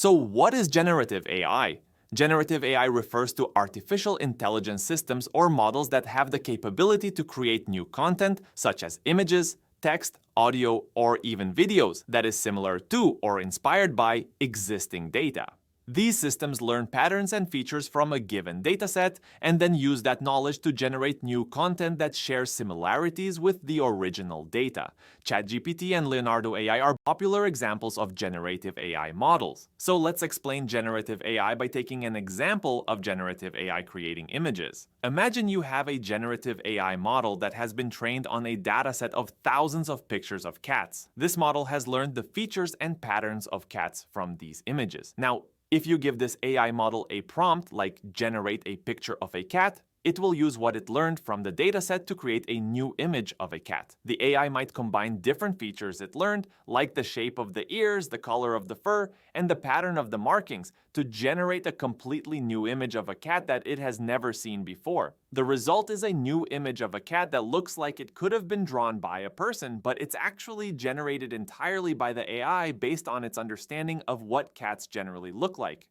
So what is generative AI? Generative AI refers to artificial intelligence systems or models that have the capability to create new content, such as images, text, audio, or even videos that is similar to or inspired by existing data. These systems learn patterns and features from a given dataset and then use that knowledge to generate new content that shares similarities with the original data. ChatGPT and Leonardo AI are popular examples of generative AI models. So let's explain generative AI by taking an example of generative AI creating images. Imagine you have a generative AI model that has been trained on a dataset of thousands of pictures of cats. This model has learned the features and patterns of cats from these images. Now, if you give this AI model a prompt like generate a picture of a cat, it will use what it learned from the dataset to create a new image of a cat. The AI might combine different features it learned, like the shape of the ears, the color of the fur, and the pattern of the markings, to generate a completely new image of a cat that it has never seen before. The result is a new image of a cat that looks like it could have been drawn by a person, but it's actually generated entirely by the AI based on its understanding of what cats generally look like.